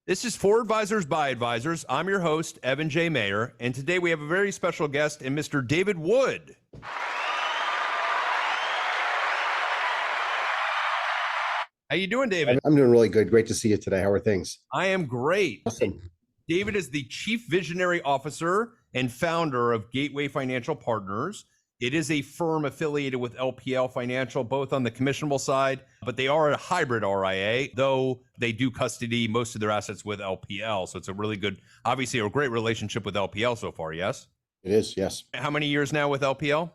This is For Advisors by Advisors. I'm your host, Evan J. Mayer, and today we have a very special guest in Mr. David Wood. How you doing, David? I'm doing really good. Great to see you today. How are things? I am great. Awesome. David is the Chief Visionary Officer and founder of Gateway Financial Partners. It is a firm affiliated with LPL Financial, both on the commissionable side, but they are a hybrid RIA, though they do custody most of their assets with LPL. So it's a really good, obviously a great relationship with LPL so far, yes? It is, yes. How many years now with LPL?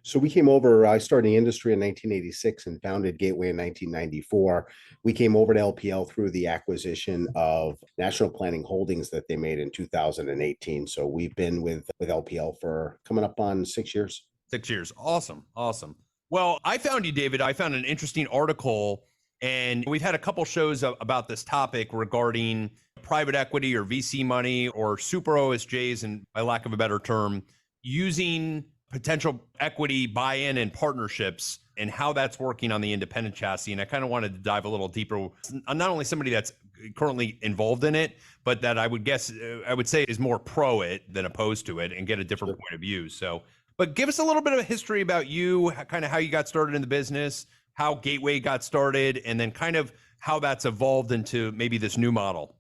So we came over, I started in the industry in 1986 and founded Gateway in 1994. We came over to LPL through the acquisition of National Planning Holdings that they made in 2018. So we've been with LPL for coming up on 6 years. 6 years. Awesome. Awesome. Well, I found you, David. I found an interesting article, and we've had a couple shows about this topic regarding private equity or VC money or super OSJs, and by lack of a better term, using potential equity buy-in and partnerships and how that's working on the independent chassis. And I kind of wanted to dive a little deeper. I'm not only somebody that's currently involved in it, but that I would say is more pro it than opposed to it and get a different point of view. So, but give us a little bit of a history about you, kind of how you got started in the business, how Gateway got started, and then kind of how that's evolved into maybe this new model.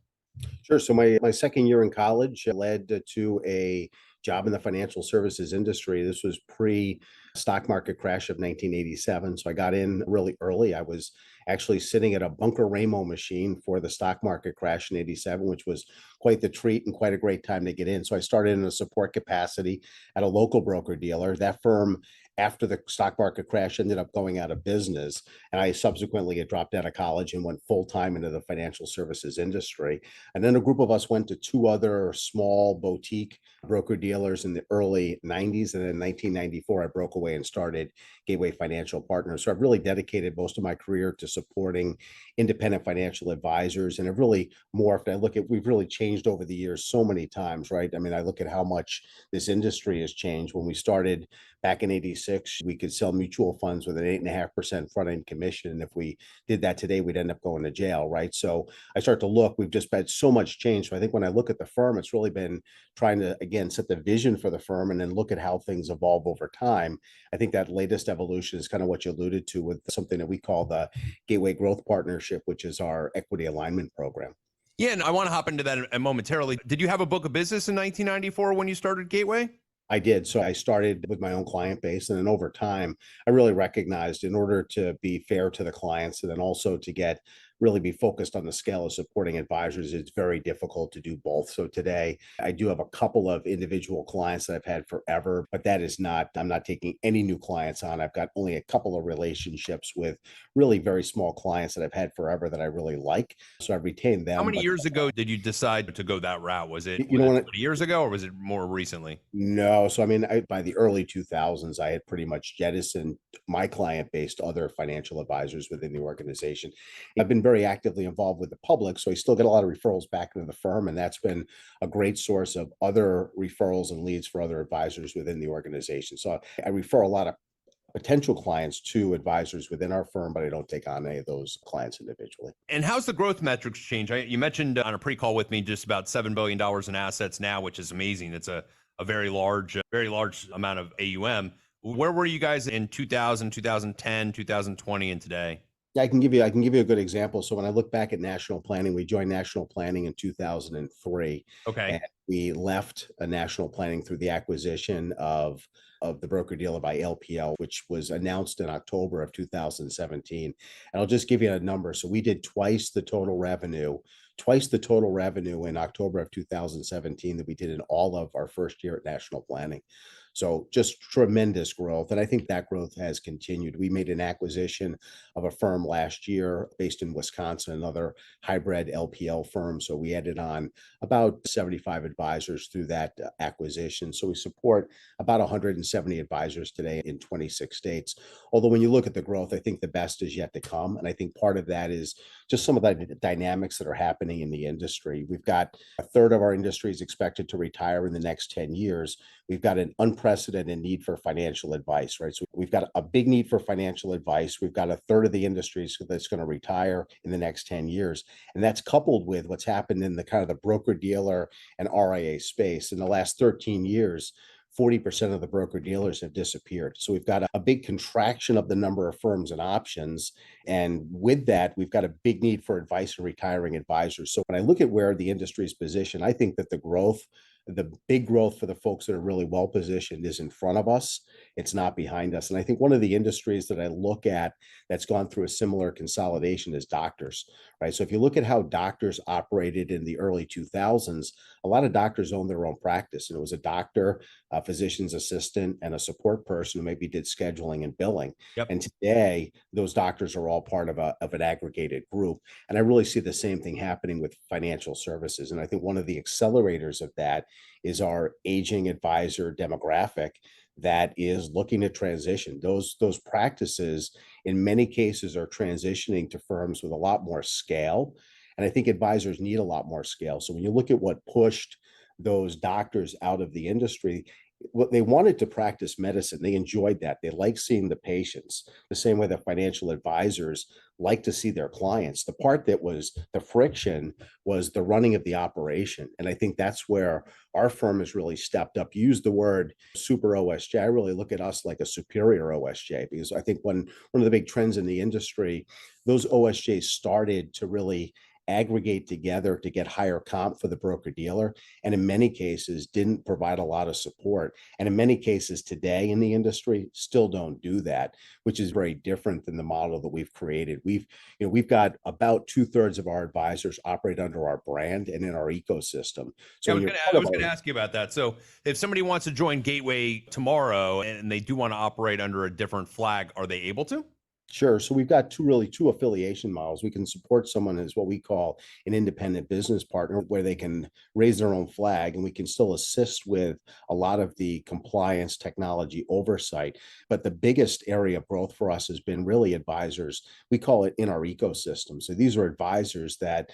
Sure. So my second year in college led to a job in the financial services industry. This was pre-stock market crash of 1987. So I got in really early. I was actually sitting at a Bunker Ramo machine for the stock market crash in 87, which was quite the treat and quite a great time to get in. So I started in a support capacity at a local broker dealer. That firm, after the stock market crash, ended up going out of business. And I subsequently had dropped out of college and went full-time into the financial services industry. And then a group of us went to two other small boutique broker dealers in the early 90s. And in 1994, I broke away and started Gateway Financial Partners. So I've really dedicated most of my career to supporting independent financial advisors. And I've really morphed. We've really changed over the years so many times, right? I mean, I look at how much this industry has changed. When we started back in 86, we could sell mutual funds with an 8.5% front end commission. And if we did that today, we'd end up going to jail, right? So I start to look, we've just had so much change. So I think when I look at the firm, it's really been trying to, again, set the vision for the firm and then look at how things evolve over time. I think that latest evolution is kind of what you alluded to with something that we call the Gateway Growth Partnership, which is our equity alignment program. Yeah, and I want to hop into that momentarily. Did you have a book of business in 1994 when you started Gateway? I did. So I started with my own client base. And then over time, I really recognized in order to be fair to the clients and then also to really be focused on the scale of supporting advisors, it's very difficult to do both. So today I do have a couple of individual clients that I've had forever, but I'm not taking any new clients on. I've got only a couple of relationships with really very small clients that I've had forever that I really like. So I've retained them. How many years ago did you decide to go that route? Was it 20 years ago or was it more recently? No. So, I mean, by the early 2000s, I had pretty much jettisoned my client base to other financial advisors within the organization. I've been very actively involved with the public, so I still get a lot of referrals back into the firm, and that's been a great source of other referrals and leads for other advisors within the organization. So I refer a lot of potential clients to advisors within our firm, but I don't take on any of those clients individually. And how's the growth metrics change? You mentioned on a pre-call with me just about $7 billion in assets now, which is amazing. It's a very large amount of AUM. Where were you guys in 2000, 2010, 2020, and today? Yeah, I can give you a good example. So when I look back at National Planning, we joined National Planning in 2003. Okay. And we left a National Planning through the acquisition of the broker dealer by LPL, which was announced in October of 2017. And I'll just give you a number. So we did twice the total revenue in October of 2017 that we did in all of our first year at National Planning. So just tremendous growth. And I think that growth has continued. We made an acquisition of a firm last year based in Wisconsin, another hybrid LPL firm. So we added on about 75 advisors through that acquisition. So we support about 170 advisors today in 26 states. Although when you look at the growth, I think the best is yet to come. And I think part of that is just some of the dynamics that are happening in the industry. We've got a third of our industry is expected to retire in the next 10 years. We've got an unprecedented unprecedented need for financial advice, right? So we've got a big need for financial advice. We've got a third of the industry that's going to retire in the next 10 years. And that's coupled with what's happened in the kind of the broker dealer and RIA space. In the last 13 years, 40% of the broker dealers have disappeared. So we've got a big contraction of the number of firms and options. And with that, we've got a big need for advice and retiring advisors. So when I look at where the industry is positioned, I think that the big growth for the folks that are really well positioned is in front of us. It's not behind us. And I think one of the industries that I look at that's gone through a similar consolidation is doctors, right? So if you look at how doctors operated in the early 2000s, a lot of doctors owned their own practice. And it was a doctor, a physician's assistant, and a support person who maybe did scheduling and billing. Yep. And today, those doctors are all part of an aggregated group. And I really see the same thing happening with financial services. And I think one of the accelerators of that is our aging advisor demographic that is looking to transition. Those practices, in many cases, are transitioning to firms with a lot more scale. And I think advisors need a lot more scale. So when you look at what pushed those doctors out of the industry, what they wanted to practice medicine, they enjoyed that. They like seeing the patients the same way that financial advisors like to see their clients. The part that was the friction was the running of the operation. And I think that's where our firm has really stepped up. Use the word super OSJ. I really look at us like a superior OSJ, because I think one of the big trends in the industry, those OSJs started to really aggregate together to get higher comp for the broker dealer, and in many cases didn't provide a lot of support, and in many cases today in the industry still don't do that, which is very different than the model that we've created. We've got about 2/3 of our advisors operate under our brand and in our ecosystem. So Yeah, when you're I was gonna ask you about that. So if somebody wants to join Gateway tomorrow and they do want to operate under a different flag, are they able to? Sure. So we've got two affiliation models. We can support someone as what we call an independent business partner, where they can raise their own flag, and we can still assist with a lot of the compliance technology oversight. But the biggest area of growth for us has been really advisors. We call it in our ecosystem. So these are advisors that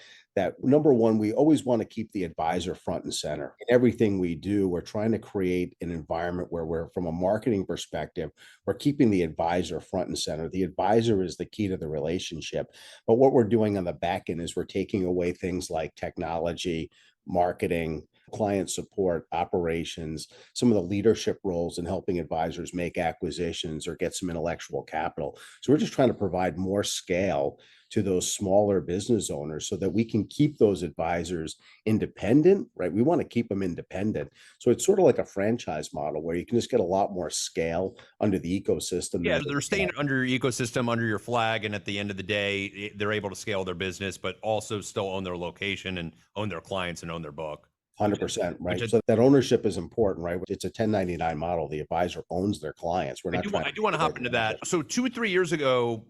number one, we always want to keep the advisor front and center. In everything we do, we're trying to create an environment where we're, from a marketing perspective, we're keeping the advisor front and center. The advisor is the key to the relationship. But what we're doing on the back end is we're taking away things like technology, marketing, client support, operations, some of the leadership roles in helping advisors make acquisitions or get some intellectual capital. So we're just trying to provide more scale to those smaller business owners so that we can keep those advisors independent, right? We want to keep them independent. So it's sort of like a franchise model where you can just get a lot more scale under the ecosystem. Yeah, they're staying under your ecosystem, under your flag, and at the end of the day, they're able to scale their business, but also still own their location and own their clients and own their book. 100%, right? So that ownership is important, right? It's a 1099 model. The advisor owns their clients. We're not trying. I do want to hop into that. So 3 years ago,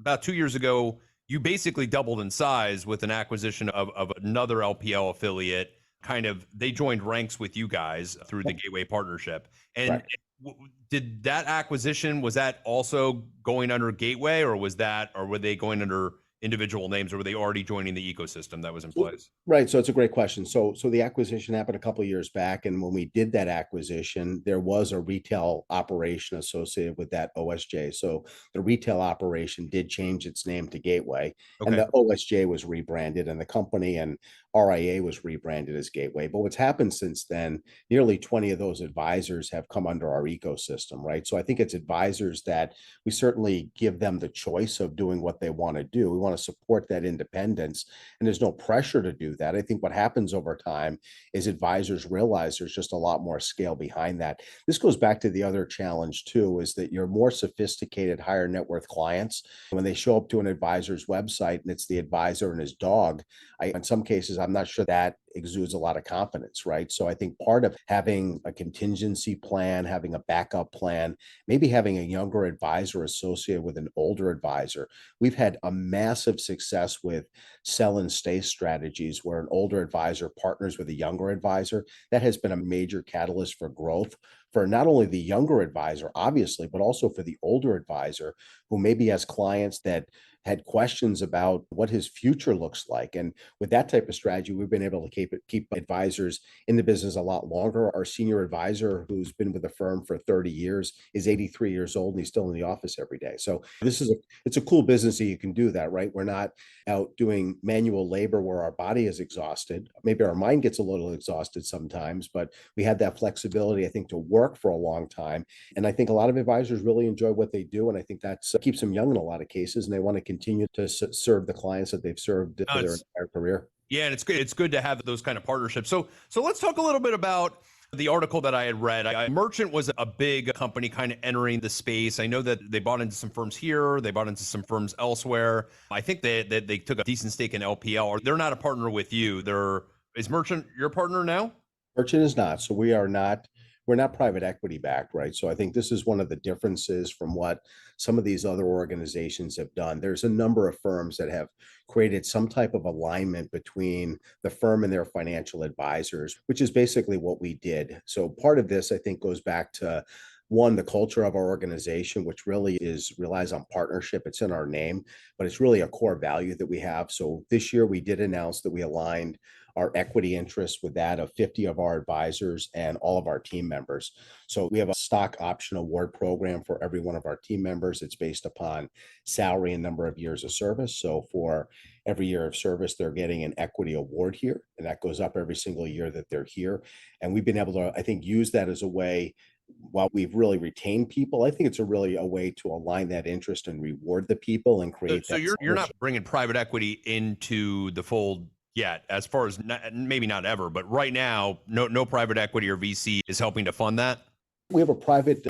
about 2 years ago, you basically doubled in size with an acquisition of another LPL affiliate. Kind of, they joined ranks with you guys through the Gateway partnership. And Right. did that acquisition, was that also going under Gateway, or were they going under individual names, or were they already joining the ecosystem that was in place? Right. So it's a great question. So the acquisition happened a couple of years back. And when we did that acquisition, there was a retail operation associated with that OSJ. So the retail operation did change its name to Gateway, and Okay. the OSJ was rebranded, and the company and RIA was rebranded as Gateway. But what's happened since then, nearly 20 of those advisors have come under our ecosystem, right? So I think it's advisors that we certainly give them the choice of doing what they want to do. We want to support that independence, and there's no pressure to do that. I think what happens over time is advisors realize there's just a lot more scale behind that. This goes back to the other challenge too, is that your more sophisticated, higher net worth clients, when they show up to an advisor's website and it's the advisor and his dog, in some cases, I'm not sure that exudes a lot of confidence, right? So I think part of having a contingency plan, having a backup plan, maybe having a younger advisor associated with an older advisor. We've had a massive success with sell and stay strategies where an older advisor partners with a younger advisor. That has been a major catalyst for growth for not only the younger advisor, obviously, but also for the older advisor who maybe has clients that had questions about what his future looks like. And with that type of strategy, we've been able to keep advisors in the business a lot longer. Our senior advisor, who's been with the firm for 30 years, is 83 years old and he's still in the office every day. So it's a cool business that you can do that, right? We're not out doing manual labor where our body is exhausted. Maybe our mind gets a little exhausted sometimes, but we had that flexibility, I think, to work for a long time. And I think a lot of advisors really enjoy what they do. And I think that keeps them young in a lot of cases. And they want to continue to serve the clients that they've served No, for their entire career. Yeah, and it's good. It's good to have those kind of partnerships. So let's talk a little bit about the article that I had read. Merchant was a big company kind of entering the space. I know that they bought into some firms here. They bought into some firms elsewhere. I think they took a decent stake in LPL. Or they're not a partner with you. Is Merchant your partner now? Merchant is not. So we're not private equity backed, right? So I think this is one of the differences from what some of these other organizations have done. There's a number of firms that have created some type of alignment between the firm and their financial advisors, which is basically what we did. So part of this, I think, goes back to one, the culture of our organization, which really relies on partnership. It's in our name, but it's really a core value that we have. So this year we did announce that we aligned our equity interests with that of 50 of our advisors and all of our team members. So we have a stock option award program for every one of our team members. It's based upon salary and number of years of service. So for every year of service, they're getting an equity award here, and that goes up every single year that they're here. And we've been able to, I think, use that as a way, while we've really retained people, I think it's really a way to align that interest and reward the people and create So that. you're not bringing private equity into the fold yet, as far as maybe not ever, but right now, no private equity or VC is helping to fund that. We have a private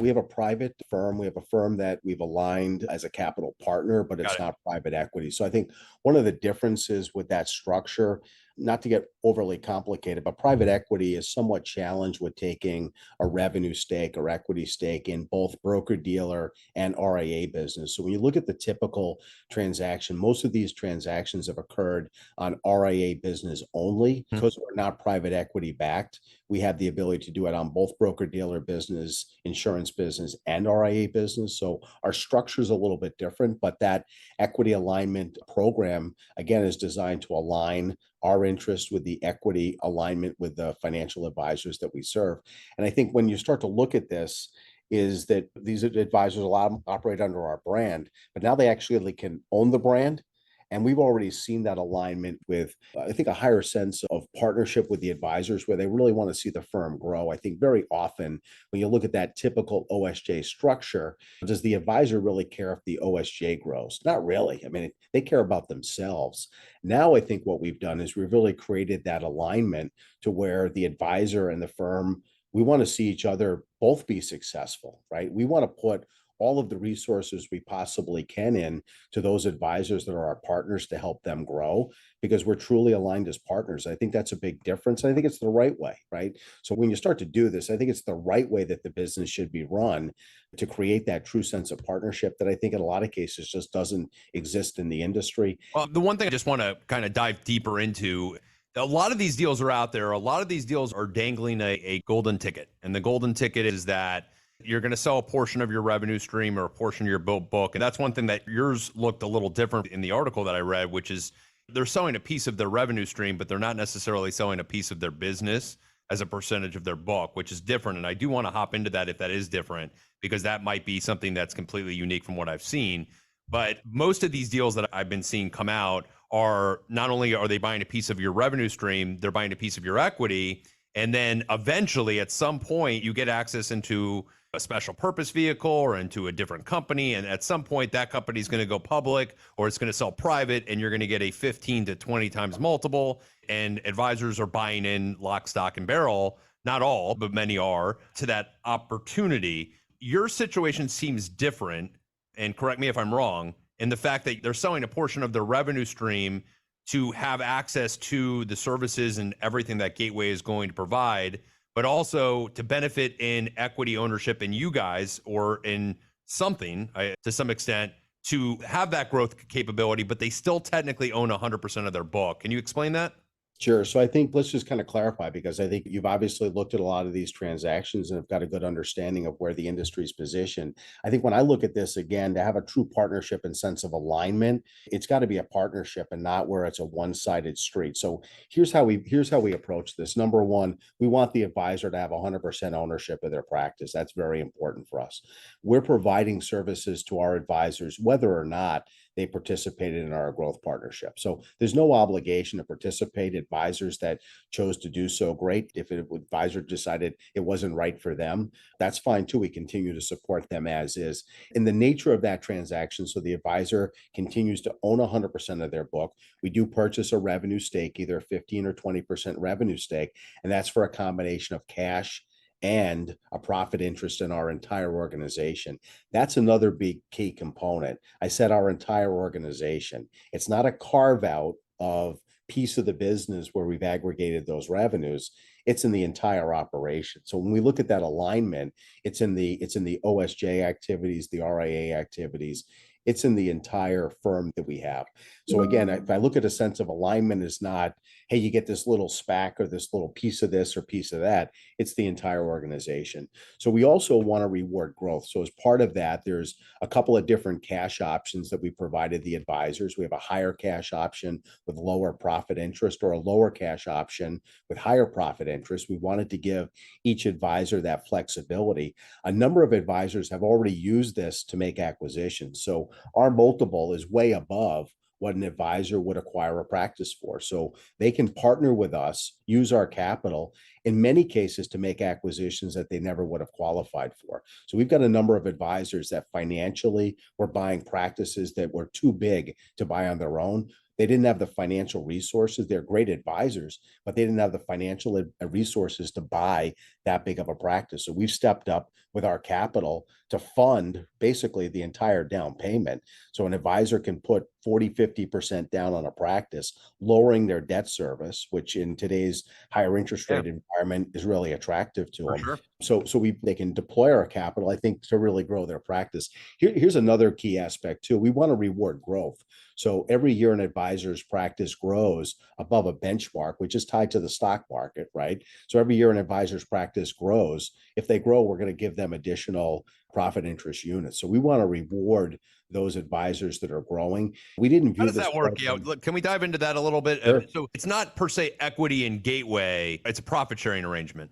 firm. We have a firm that we've aligned as a capital partner, but Got it's it. not private equity. So I think one of the differences with that structure, not to get overly complicated, but private equity is somewhat challenged with taking a revenue stake or equity stake in both broker dealer and RIA business. So when you look at the typical transaction, most of these transactions have occurred on RIA business only. Hmm. Because we're not private equity backed, we have the ability to do it on both broker dealer business, insurance business, and RIA business. So our structure is a little bit different, but that equity alignment program, again, is designed to align our interest with the equity alignment with the financial advisors that we serve. And I think when you start to look at this, is that these advisors, a lot of them operate under our brand, but now they actually can own the brand. And we've already seen that alignment with, I think, a higher sense of partnership with the advisors where they really want to see the firm grow. I think very often when you look at that typical OSJ structure, does the advisor really care if the OSJ grows? Not really. I mean, they care about themselves. Now, I think what we've done is we've really created that alignment to where the advisor and the firm, we want to see each other both be successful, right? We want to put all of the resources we possibly can in to those advisors that are our partners to help them grow because we're truly aligned as partners. I think that's a big difference. I think it's the right way, right? So when you start to do this, I think it's the right way that the business should be run to create that true sense of partnership that I think in a lot of cases just doesn't exist in the industry. Well, the one thing I just want to kind of dive deeper into, a lot of these deals are out there. A lot of these deals are dangling a golden ticket. And the golden ticket is that you're going to sell a portion of your revenue stream or a portion of your book. And that's one thing that yours looked a little different in the article that I read, which is they're selling a piece of their revenue stream, but they're not necessarily selling a piece of their business as a percentage of their book, which is different. And I do want to hop into that if that is different, because that might be something that's completely unique from what I've seen. But most of these deals that I've been seeing come out are not only are they buying a piece of your revenue stream, they're buying a piece of your equity. And then eventually at some point you get access into a special purpose vehicle or into a different company. And at some point that company is going to go public or it's going to sell private and you're going to get a 15 to 20 times multiple. And advisors are buying in lock, stock, and barrel. Not all, but many are, to that opportunity. Your situation seems different, and correct me if I'm wrong, in the fact that they're selling a portion of their revenue stream to have access to the services and everything that Gateway is going to provide, but also to benefit in equity ownership in you guys or in something to some extent to have that growth capability, but they still technically own 100% of their book. Can you explain that? Sure. So I think let's just kind of clarify, because I think you've obviously looked at a lot of these transactions and have got a good understanding of where the industry's positioned. I think when I look at this again, to have a true partnership and sense of alignment, it's got to be a partnership and not where it's a one-sided street. So here's how we approach this. Number one, we want the advisor to have 100% ownership of their practice. That's very important for us. We're providing services to our advisors, whether or not they participated in our growth partnership. So there's no obligation to participate. Advisors that chose to do so, great. If an advisor decided it wasn't right for them, that's fine too. We continue to support them as is. In the nature of that transaction, so the advisor continues to own 100% of their book. We do purchase a revenue stake, either 15 or 20% revenue stake, and that's for a combination of cash and a profit interest in our entire organization. That's another big key component. I said our entire organization. It's not a carve out of piece of the business where we've aggregated those revenues. It's in the entire operation. So when we look at that alignment, it's in the OSJ activities, the RIA activities. It's in the entire firm that we have. So again, if I look at a sense of alignment, is not, hey, you get this little SPAC or this little piece of this or piece of that. It's the entire organization. So we also want to reward growth. So as part of that, there's a couple of different cash options that we provided the advisors. We have a higher cash option with lower profit interest, or a lower cash option with higher profit interest. We wanted to give each advisor that flexibility. A number of advisors have already used this to make acquisitions. So our multiple is way above what an advisor would acquire a practice for. So they can partner with us, use our capital in many cases to make acquisitions that they never would have qualified for. So we've got a number of advisors that financially were buying practices that were too big to buy on their own. They didn't have the financial resources. They're great advisors, but they didn't have the financial resources to buy that big of a practice. So we've stepped up with our capital to fund basically the entire down payment. So an advisor can put 40, 50% down on a practice, lowering their debt service, which in today's higher interest rate environment is really attractive to For them. sure. So they can deploy our capital, I think, to really grow their practice. Here's another key aspect too. We want to reward growth. So every year an advisor's practice grows above a benchmark, which is tied to the stock market, right? So every year an advisor's practice grows. If they grow, we're going to give them additional profit interest units. So we want to reward those advisors that are growing. We didn't How view does this that work out? Look, can we dive into that a little bit? Sure. So it's not per se equity and gateway, it's a profit sharing arrangement.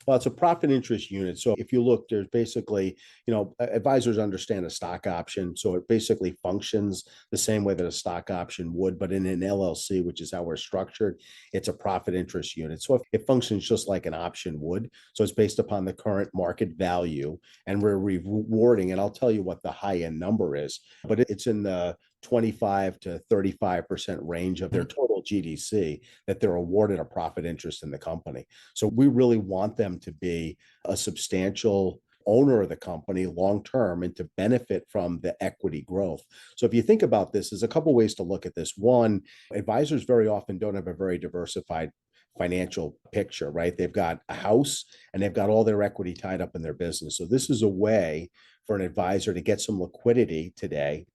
Well, it's a profit interest unit. So if you look, there's basically, advisors understand a stock option. So it basically functions the same way that a stock option would, but in an LLC, which is how we're structured, it's a profit interest unit. So it functions just like an option would. So it's based upon the current market value, and we're rewarding, and I'll tell you what the high end number is, but it's in the 25 to 35% range of their total GDC that they're awarded a profit interest in the company. So we really want them to be a substantial owner of the company long term and to benefit from the equity growth. So if you think about this, there's a couple ways to look at this. One, advisors very often don't have a very diversified financial picture, right? They've got a house and they've got all their equity tied up in their business. So this is a way for an advisor to get some liquidity today,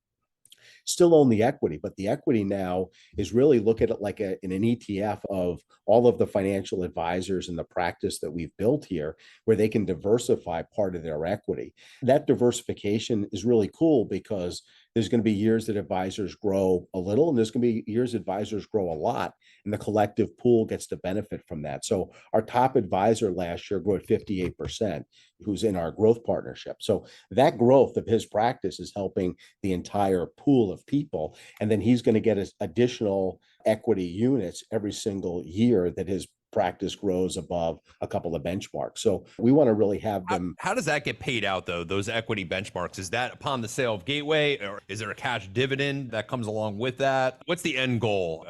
still own the equity, but the equity now is really look at it like in an ETF of all of the financial advisors and the practice that we've built here, where they can diversify part of their equity. That diversification is really cool because there's going to be years that advisors grow a little, and there's going to be years advisors grow a lot, and the collective pool gets to benefit from that. So our top advisor last year grew at 58%, who's in our growth partnership. So that growth of his practice is helping the entire pool of people. And then he's going to get additional equity units every single year that his practice grows above a couple of benchmarks. So we want to really have them. How does that get paid out though? Those equity benchmarks, is that upon the sale of Gateway, or is there a cash dividend that comes along with that? What's the end goal?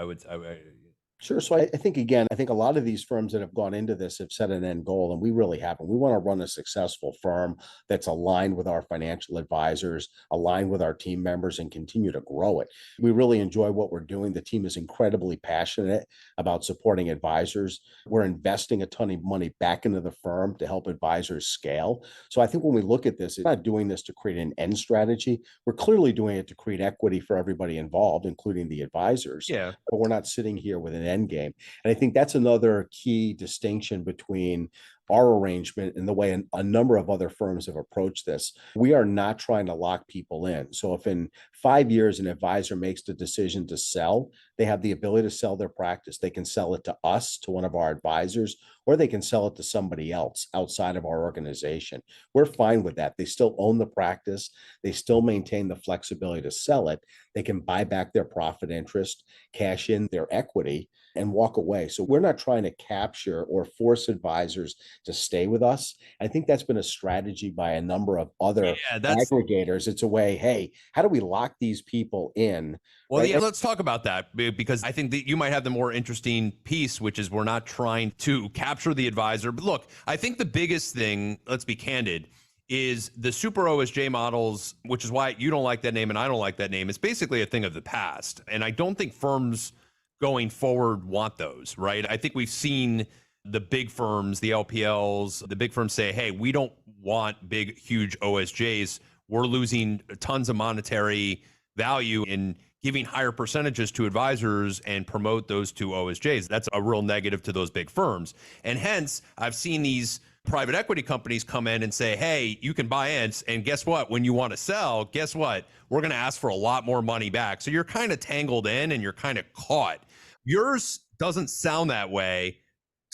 Sure. So I think, again, I think a lot of these firms that have gone into this have set an end goal, and we really haven't. We want to run a successful firm that's aligned with our financial advisors, aligned with our team members, and continue to grow it. We really enjoy what we're doing. The team is incredibly passionate about supporting advisors. We're investing a ton of money back into the firm to help advisors scale. So I think when we look at this, it's not doing this to create an end strategy. We're clearly doing it to create equity for everybody involved, including the advisors. Yeah. But we're not sitting here with an end game. And I think that's another key distinction between our arrangement and the way a number of other firms have approached this. We are not trying to lock people in. So if in 5 years an advisor makes the decision to sell, they have the ability to sell their practice. They can sell it to us, to one of our advisors, or they can sell it to somebody else outside of our organization. We're fine with that. They still own the practice. They still maintain the flexibility to sell it. They can buy back their profit interest, cash in their equity, and walk away. So we're not trying to capture or force advisors to stay with us. I think that's been a strategy by a number of other that's aggregators. It's a way, hey, how do we lock these people in? well, Right? yeah, let's talk about that because I think that you might have the more interesting piece, which is we're not trying to capture the advisor. But look, I think the biggest thing, let's be candid, is the super OSJ models, which is why you don't like that name and I don't like that name. It's basically a thing of the past. And I don't think firms going forward want those, right? I think we've seen the big firms, the LPLs, the big firms say, hey, we don't want big, huge OSJs. We're losing tons of monetary value in giving higher percentages to advisors and promote those to OSJs. That's a real negative to those big firms. And hence, I've seen these private equity companies come in and say, hey, you can buy in. And guess what? When you want to sell, guess what? We're going to ask for a lot more money back. So you're kind of tangled in and you're kind of caught. Yours doesn't sound that way.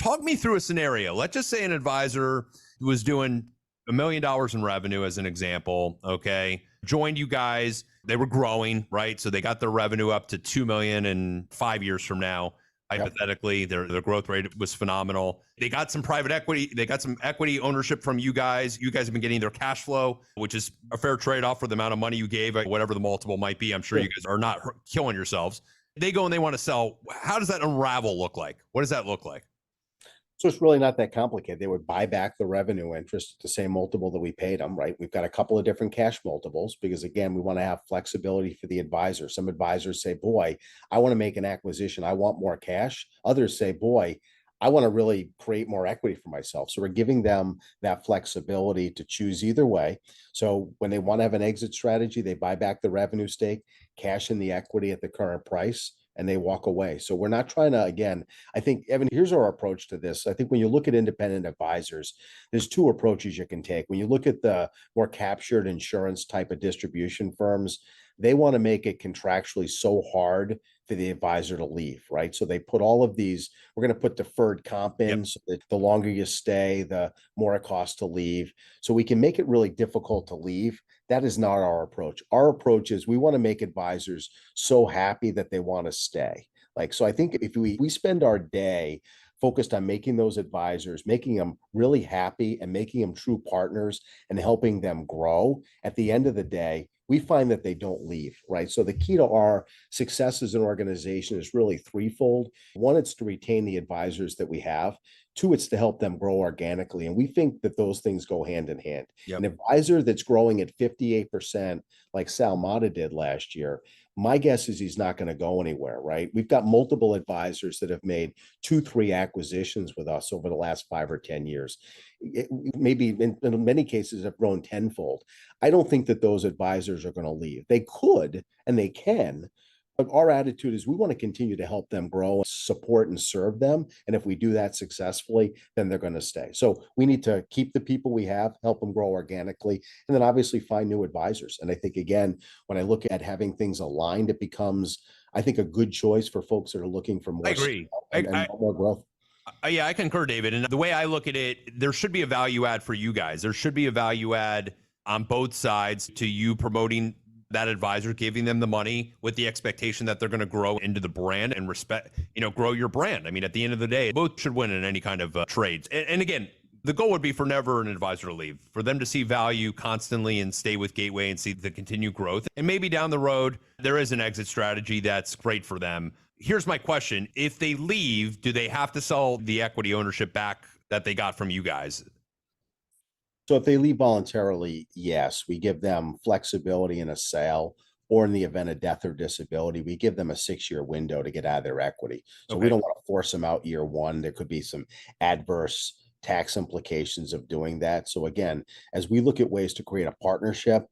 Talk me through a scenario. Let's just say an advisor who was doing $1 million in revenue as an example, okay, joined you guys. They were growing, right? So they got their revenue up to 2 million in 5 years from now. Hypothetically, their growth rate was phenomenal. They got some private equity. They got some equity ownership from you guys. You guys have been getting their cash flow, which is a fair trade-off for the amount of money you gave, whatever the multiple might be. I'm sure you guys are not killing yourselves. They go and they want to sell. How does that unravel look like? What does that look like? So it's really not that complicated. They would buy back the revenue interest at the same multiple that we paid them, right? We've got a couple of different cash multiples because, again, we want to have flexibility for the advisor. Some advisors say, boy, I want to make an acquisition. I want more cash. Others say, boy, I want to really create more equity for myself. So we're giving them that flexibility to choose either way. So when they want to have an exit strategy, they buy back the revenue stake, cash in the equity at the current price, and they walk away. So we're not trying to, again, I think, Evan, here's our approach to this. I think when you look at independent advisors, there's two approaches you can take. When you look at the more captured insurance type of distribution firms, they want to make it contractually so hard for the advisor to leave, right? So they put all of these, we're going to put deferred comp in so that the longer you stay, the more it costs to leave. So we can make it really difficult to leave. That is not our approach. Our approach is we want to make advisors so happy that they want to stay. Like, so I think if we spend our day focused on making those advisors, making them really happy and making them true partners and helping them grow, at the end of the day, we find that they don't leave, right? So the key to our success as an organization is really threefold. One, it's to retain the advisors that we have. Two, it's to help them grow organically. And we think that those things go hand in hand. An advisor that's growing at 58%, like Sal Mata did last year, my guess is he's not going to go anywhere, right? We've got multiple advisors that have made 2-3 acquisitions with us over the last 5 or 10 years. Maybe in many cases have grown tenfold. I don't think that those advisors are going to leave. They could and they can, but our attitude is we want to continue to help them grow, support, and serve them. And if we do that successfully, then they're going to stay. So we need to keep the people we have, help them grow organically, and then obviously find new advisors. And I think, again, when I look at having things aligned, it becomes, I think, a good choice for folks that are looking for more. I agree. And more growth. Yeah, I concur, David. And the way I look at it, there should be a value add for you guys. There should be a value add on both sides to you promoting that advisor, giving them the money with the expectation that they're going to grow into the brand and respect, grow your brand. I mean, at the end of the day, both should win in any kind of trades. And again, the goal would be for never an advisor to leave, for them to see value constantly and stay with Gateway and see the continued growth. And maybe down the road, there is an exit strategy that's great for them. Here's my question. If they leave, do they have to sell the equity ownership back that they got from you guys? So if they leave voluntarily, yes, we give them flexibility in a sale, or in the event of death or disability, we give them a 6-year window to get out of their equity. So we don't want to force them out year one. There could be some adverse tax implications of doing that. So again, as we look at ways to create a partnership,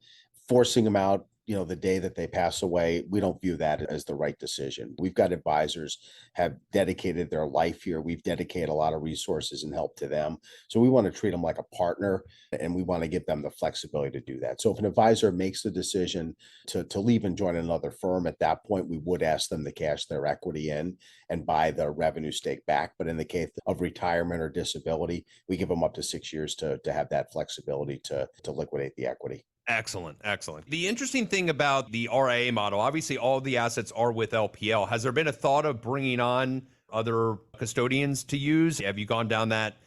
forcing them out, the day that they pass away, we don't view that as the right decision. We've got advisors have dedicated their life here. We've dedicated a lot of resources and help to them. So we want to treat them like a partner, and we want to give them the flexibility to do that. So if an advisor makes the decision to leave and join another firm, at that point, we would ask them to cash their equity in and buy the revenue stake back. But in the case of retirement or disability, we give them up to 6 years to have that flexibility to liquidate the equity. Excellent. Excellent. The interesting thing about the RIA model, obviously all of the assets are with LPL. Has there been a thought of bringing on other custodians to use? Have you gone down that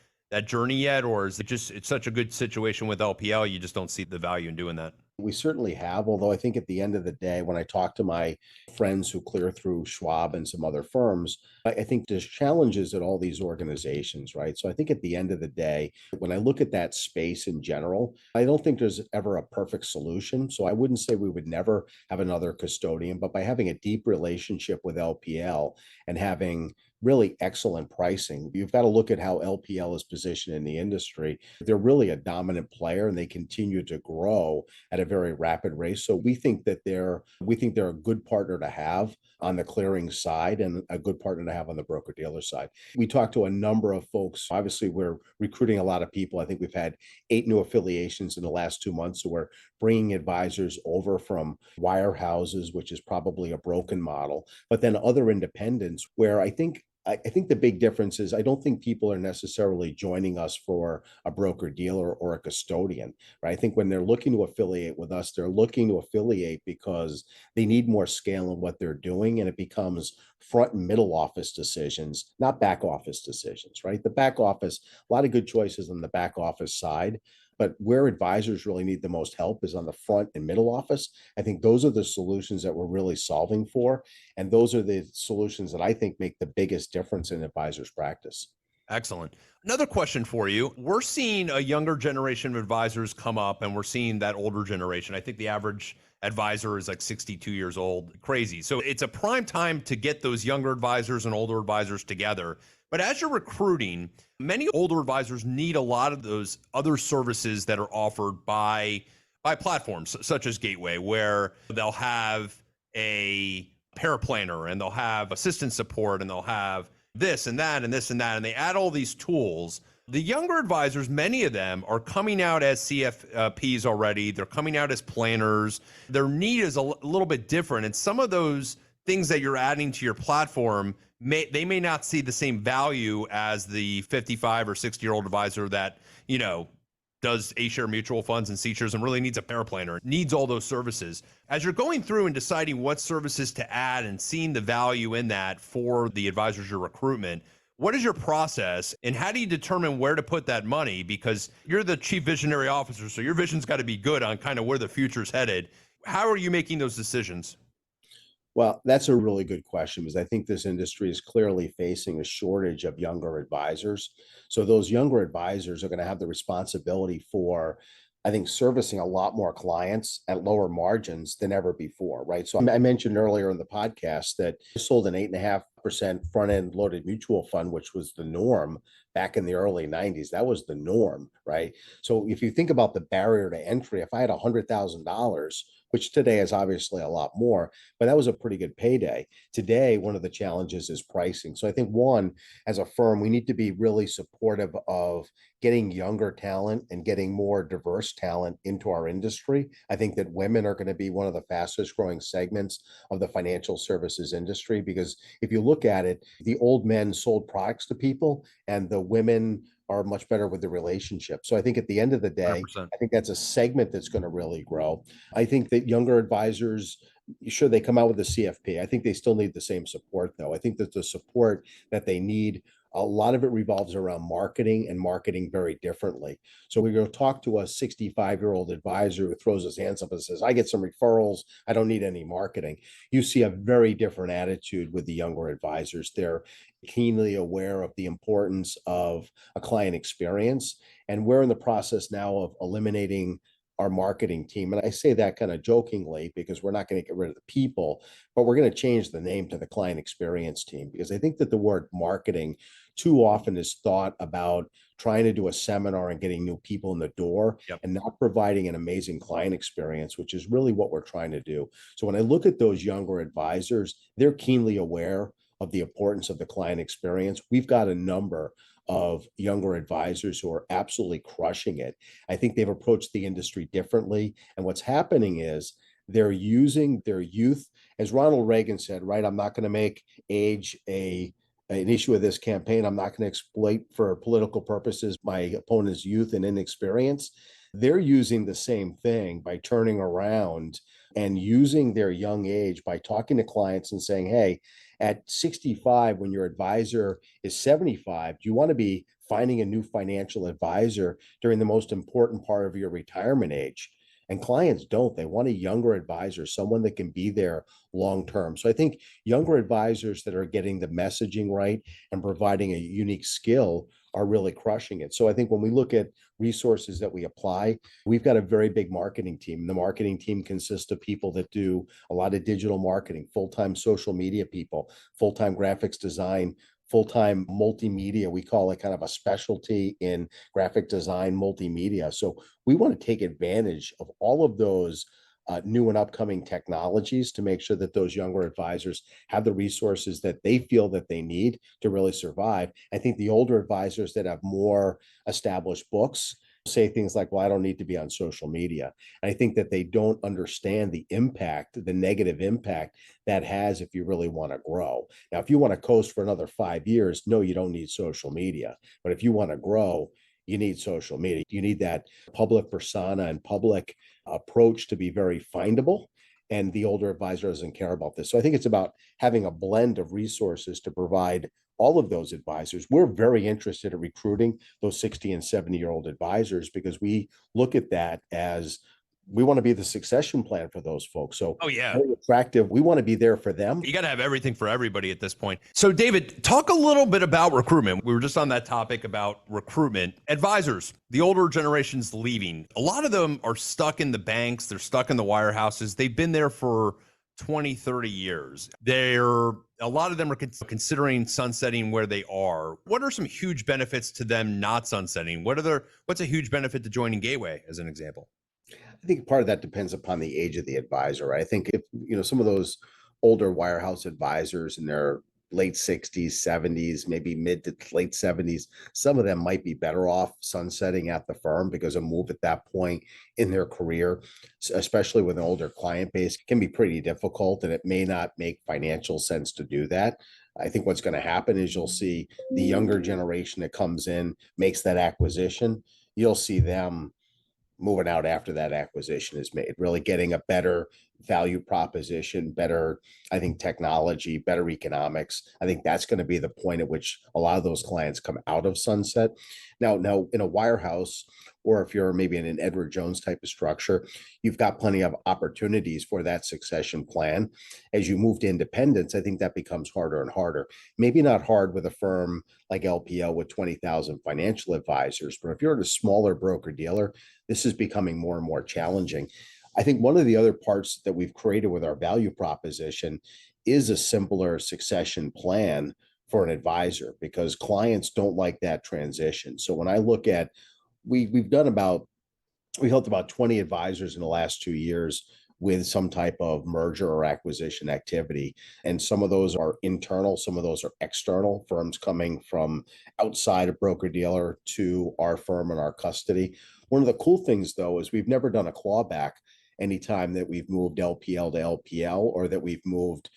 journey yet? Or is it just, it's such a good situation with LPL, you just don't see the value in doing that? We certainly have, although I think at the end of the day, when I talk to my friends who clear through Schwab and some other firms, I think there's challenges at all these organizations, right? So I think at the end of the day, when I look at that space in general, I don't think there's ever a perfect solution. So I wouldn't say we would never have another custodian, but by having a deep relationship with LPL and having really excellent pricing, you've got to look at how LPL is positioned in the industry. They're really a dominant player and they continue to grow at a very rapid rate. So we think they're a good partner to have on the clearing side and a good partner to have on the broker dealer side. We talked to a number of folks. Obviously, we're recruiting a lot of people. I think we've had 8 new affiliations in the last 2 months. So we're bringing advisors over from wirehouses, which is probably a broken model, but then other independents where I think the big difference is I don't think people are necessarily joining us for a broker dealer or a custodian, right? I think when they're looking to affiliate with us, they're looking to affiliate because they need more scale in what they're doing, and it becomes front and middle office decisions, not back office decisions, right? The back office, a lot of good choices on the back office side. But where advisors really need the most help is on the front and middle office. I think those are the solutions that we're really solving for. And those are the solutions that I think make the biggest difference in advisors' practice. Excellent. Another question for you. We're seeing a younger generation of advisors come up, and we're seeing that older generation. I think the average advisor is like 62 years old. Crazy. So it's a prime time to get those younger advisors and older advisors together. But as you're recruiting, many older advisors need a lot of those other services that are offered by platforms such as Gateway, where they'll have a paraplanner and they'll have assistant support and they'll have this and that and this and that, and they add all these tools. The younger advisors, many of them are coming out as CFPs already. They're coming out as planners. Their need is a little bit different. And some of those things that you're adding to your platform, they may not see the same value as the 55 or 60-year-old advisor that, does A-share mutual funds and C-shares and really needs a paraplanner, needs all those services. As you're going through and deciding what services to add and seeing the value in that for the advisors, your recruitment, what is your process and how do you determine where to put that money? Because you're the chief visionary officer, so your vision's got to be good on kind of where the future's headed. How are you making those decisions? Well, that's a really good question because I think this industry is clearly facing a shortage of younger advisors. So those younger advisors are going to have the responsibility for, I think, servicing a lot more clients at lower margins than ever before, right? So I mentioned earlier in the podcast that I sold an 8.5% front end loaded mutual fund, which was the norm back in the early 90s. That was the norm, right? So if you think about the barrier to entry, if I had $100,000, which today is obviously a lot more, but that was a pretty good payday. Today, one of the challenges is pricing. So I think one, as a firm, we need to be really supportive of getting younger talent and getting more diverse talent into our industry. I think that women are going to be one of the fastest growing segments of the financial services industry, because if you look at it, the old men sold products to people and the women are much better with the relationship. So I think at the end of the day, 100%. I think that's a segment that's going to really grow. I think that younger advisors, sure, they come out with the CFP. I think they still need the same support, though. I think that the support that they need, a lot of it revolves around marketing and marketing very differently. So we go talk to a 65-year-old advisor who throws his hands up and says, I get some referrals. I don't need any marketing. You see a very different attitude with the younger advisors. They're keenly aware of the importance of a client experience. And we're in the process now of eliminating our marketing team. And I say that kind of jokingly because we're not going to get rid of the people, but we're going to change the name to the client experience team, because I think that the word marketing too often is thought about trying to do a seminar and getting new people in the door Yep. and not providing an amazing client experience, which is really what we're trying to do. So when I look at those younger advisors, they're keenly aware of the importance of the client experience. We've got a number of younger advisors who are absolutely crushing it. I think they've approached the industry differently. And what's happening is they're using their youth, as Ronald Reagan said, right? I'm not going to make age an issue of this campaign. I'm not going to exploit for political purposes my opponent's youth and inexperience. They're using the same thing by turning around and using their young age by talking to clients and saying, hey, at 65, when your advisor is 75, do you want to be finding a new financial advisor during the most important part of your retirement age? And clients don't. They want a younger advisor, someone that can be there long term. So I think younger advisors that are getting the messaging right and providing a unique skill are really crushing it. So I think when we look at resources that we apply, we've got a very big marketing team. The marketing team consists of people that do a lot of digital marketing, full-time social media people, full-time graphics design, full-time multimedia. We call it kind of a specialty in graphic design multimedia. So we want to take advantage of all of those new and upcoming technologies to make sure that those younger advisors have the resources that they feel that they need to really survive. I think the older advisors that have more established books say things like, well, I don't need to be on social media. And I think that they don't understand the impact, the negative impact that has if you really want to grow. Now, if you want to coast for another 5 years, no, you don't need social media. But if you want to grow, you need social media. You need that public persona and public approach to be very findable. And the older advisor doesn't care about this. So I think it's about having a blend of resources to provide all of those advisors. We're very interested in recruiting those 60 and 70-year-old advisors because we look at that as we want to be the succession plan for those folks. So Oh, yeah. very attractive. We want to be there for them. You got to have everything for everybody at this point. So, David, talk a little bit about recruitment. We were just on that topic about recruitment. Advisors, the older generation's leaving. A lot of them are stuck in the banks. They're stuck in the wirehouses. They've been there for 20, 30 years. A lot of them are considering sunsetting where they are. What are some huge benefits to them not sunsetting? What's a huge benefit to joining Gateway, as an example? I think part of that depends upon the age of the advisor. Right? I think if some of those older wirehouse advisors in their late 60s, 70s, maybe mid to late 70s, some of them might be better off sunsetting at the firm because a move at that point in their career, especially with an older client base, can be pretty difficult and it may not make financial sense to do that. I think what's going to happen is you'll see the younger generation that comes in, makes that acquisition. You'll see them moving out after that acquisition is made, really getting a better value proposition, better, I think, technology, better economics. I think that's going to be the point at which a lot of those clients come out of sunset. Now, in a wirehouse, or if you're maybe in an Edward Jones type of structure, you've got plenty of opportunities for that succession plan. As you move to independence, I think that becomes harder and harder. Maybe not hard with a firm like LPL with 20,000 financial advisors, but if you're at a smaller broker dealer, this is becoming more and more challenging. I think one of the other parts that we've created with our value proposition is a simpler succession plan for an advisor because clients don't like that transition. So when I look at, we helped about 20 advisors in the last 2 years with some type of merger or acquisition activity. And some of those are internal, some of those are external firms coming from outside of broker dealer to our firm and our custody. One of the cool things though is we've never done a clawback anytime that we've moved LPL to LPL or that we've moved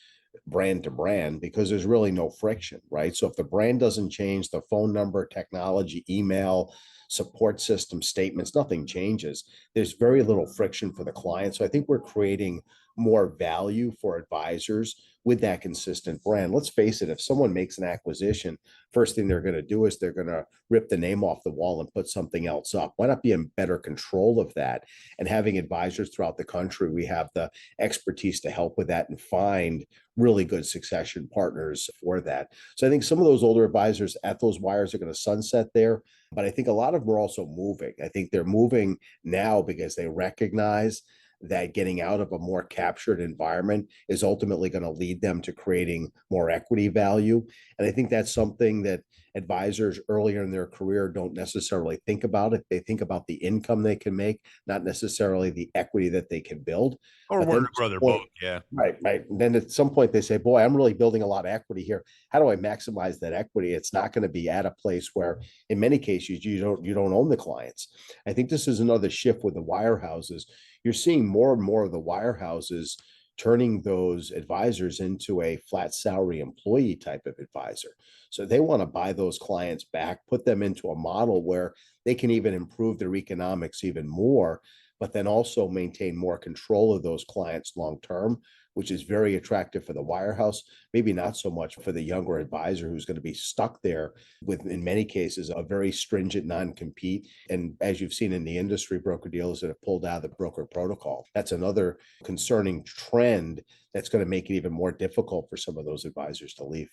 brand to brand because there's really no friction, right? So if the brand doesn't change, the phone number, technology, email, support system, statements, nothing changes. There's very little friction for the client. So I think we're creating more value for advisors with that consistent brand. Let's face it, if someone makes an acquisition, first thing they're going to do is they're going to rip the name off the wall and put something else up. Why not be in better control of that? And having advisors throughout the country, we have the expertise to help with that and find really good succession partners for that. So I think some of those older advisors at those wires are going to sunset there, but I think a lot of them are also moving. I think they're moving now because they recognize that getting out of a more captured environment is ultimately going to lead them to creating more equity value. And I think that's something that advisors earlier in their career don't necessarily think about it. They think about the income they can make, not necessarily the equity that they can build. Or But where then to grow their book. Yeah. right, right. And then at some point they say, boy, I'm really building a lot of equity here. How do I maximize that equity? It's not going to be at a place where in many cases you don't own the clients. I think this is another shift with the wirehouses. You're seeing more and more of the wirehouses turning those advisors into a flat salary employee type of advisor. So they want to buy those clients back, put them into a model where they can even improve their economics even more, but then also maintain more control of those clients long term, which is very attractive for the wirehouse, maybe not so much for the younger advisor who's going to be stuck there with, in many cases, a very stringent non-compete. And as you've seen in the industry, broker dealers that have pulled out of the broker protocol. That's another concerning trend that's going to make it even more difficult for some of those advisors to leave.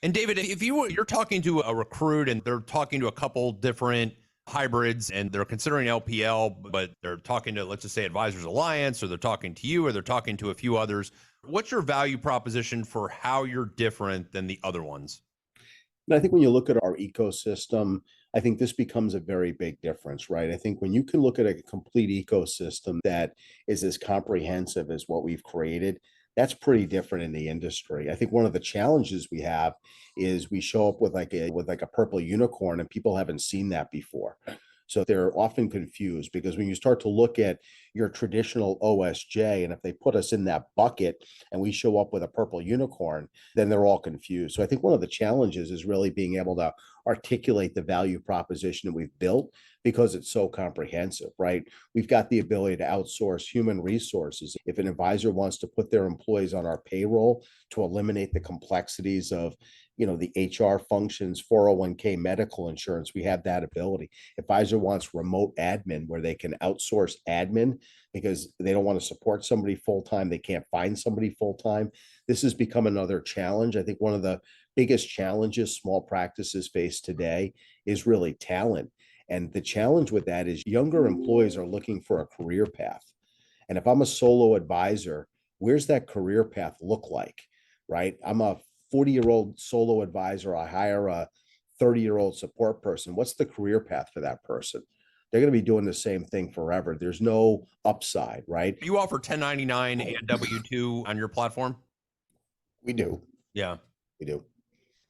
And David, if you're talking to a recruit and they're talking to a couple different hybrids and they're considering LPL, but they're talking to, let's just say, Advisors Alliance, or they're talking to you, or they're talking to a few others, what's your value proposition for how you're different than the other ones? And I think when you look at our ecosystem, I think this becomes a very big difference, right? I think when you can look at a complete ecosystem that is as comprehensive as what we've created, that's pretty different in the industry. I think one of the challenges we have is we show up with like a purple unicorn and people haven't seen that before. So they're often confused because when you start to look at your traditional OSJ, and if they put us in that bucket and we show up with a purple unicorn, then they're all confused. So I think one of the challenges is really being able to articulate the value proposition that we've built because it's so comprehensive, right? We've got the ability to outsource human resources. If an advisor wants to put their employees on our payroll to eliminate the complexities of the HR functions, 401k, medical insurance, we have that ability. Advisor wants remote admin where they can outsource admin because they don't want to support somebody full time. They can't find somebody full time. This has become another challenge. I think one of the biggest challenges small practices face today is really talent. And the challenge with that is younger employees are looking for a career path. And if I'm a solo advisor, where's that career path look like, right? I'm a 40-year-old solo advisor. I hire a 30-year-old support person. What's the career path for that person? They're going to be doing the same thing forever. There's no upside, right? You offer 1099 and W-2 on your platform? We do. Yeah. We do.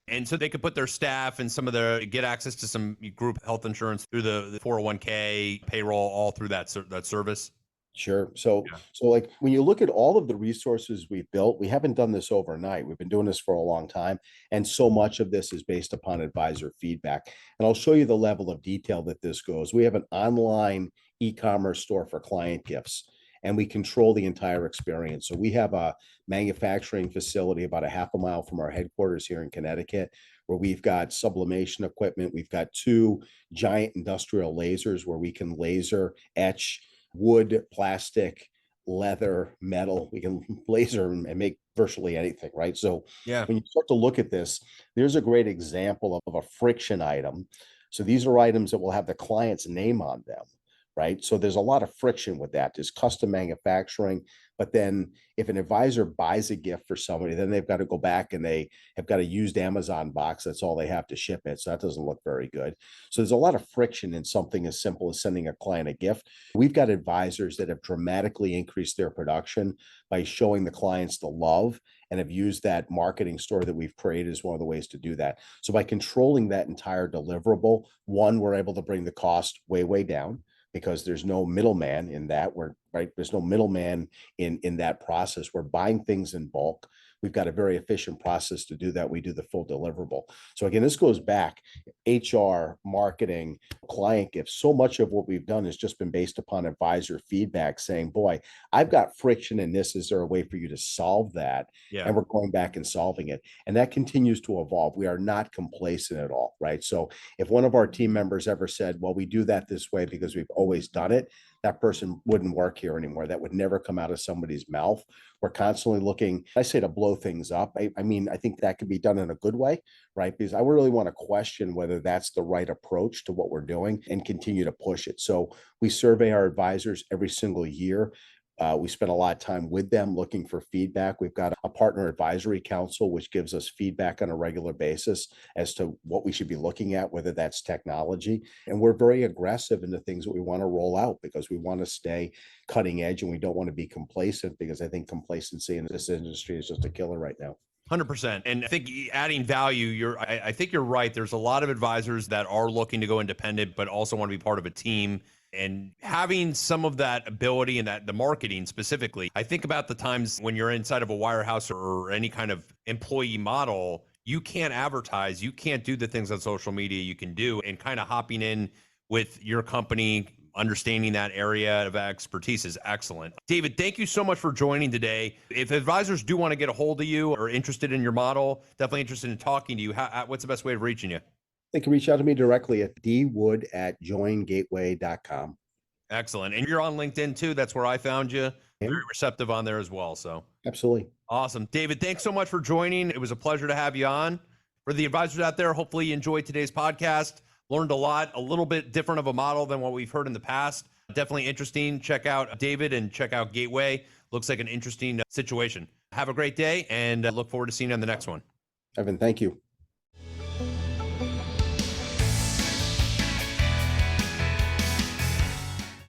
And so they could put their staff and some of their get access to some group health insurance through the 401k payroll, all through that service. Sure. So, Yeah. so like when you look at all of the resources we've built, we haven't done this overnight. We've been doing this for a long time. And so much of this is based upon advisor feedback. And I'll show you the level of detail that this goes. We have an online e-commerce store for client gifts, and we control the entire experience. So we have a manufacturing facility about a half a mile from our headquarters here in Connecticut, where we've got sublimation equipment. We've got two giant industrial lasers where we can laser etch wood, plastic, leather, metal. We can laser and make virtually anything, right? So Yeah. when you start to look at this, there's a great example of a friction item. So these are items that will have the client's name on them, right? So there's a lot of friction with that. There's custom manufacturing, but then if an advisor buys a gift for somebody, then they've got to go back and they have got a used Amazon box. That's all they have to ship it. So that doesn't look very good. So there's a lot of friction in something as simple as sending a client a gift. We've got advisors that have dramatically increased their production by showing the clients the love and have used that marketing store that we've created as one of the ways to do that. So by controlling that entire deliverable, one, we're able to bring the cost way, way down because there's no middleman in that. There's no middleman in that process. We're buying things in bulk. We've got a very efficient process to do that. We do the full deliverable. So again, this goes back HR, marketing, client gifts. So much of what we've done has just been based upon advisor feedback saying, boy, I've got friction in this. Is there a way for you to solve that? Yeah. And we're going back and solving it. And that continues to evolve. We are not complacent at all, right? So if one of our team members ever said, well, we do that this way because we've always done it, that person wouldn't work here anymore. That would never come out of somebody's mouth. We're constantly looking, I say, to blow things up. I mean, I think that could be done in a good way, right? Because I really want to question whether that's the right approach to what we're doing and continue to push it. So we survey our advisors every single year. We spend a lot of time with them looking for feedback. We've got a partner advisory council, which gives us feedback on a regular basis as to what we should be looking at, whether that's technology. And we're very aggressive in the things that we want to roll out because we want to stay cutting edge and we don't want to be complacent, because I think complacency in this industry is just a killer right now. 100%. And I think adding value, I think you're right. There's a lot of advisors that are looking to go independent, but also want to be part of a team. And having some of that ability and that the marketing specifically, I think about the times when you're inside of a wirehouse or any kind of employee model, you can't advertise, you can't do the things on social media you can do, and kind of hopping in with your company, understanding that area of expertise is excellent. David, thank you so much for joining today. If advisors do want to get a hold of you or interested in your model, definitely interested in talking to you, what's the best way of reaching you? They can reach out to me directly at dwood@joingateway.com. Excellent. And you're on LinkedIn too. That's where I found you. Yeah. Very receptive on there as well. So Absolutely. awesome. David, thanks so much for joining. It was a pleasure to have you on. For the advisors out there, hopefully you enjoyed today's podcast. Learned a lot, a little bit different of a model than what we've heard in the past. Definitely interesting. Check out David and check out Gateway. Looks like an interesting situation. Have a great day and look forward to seeing you on the next one. Evan, thank you.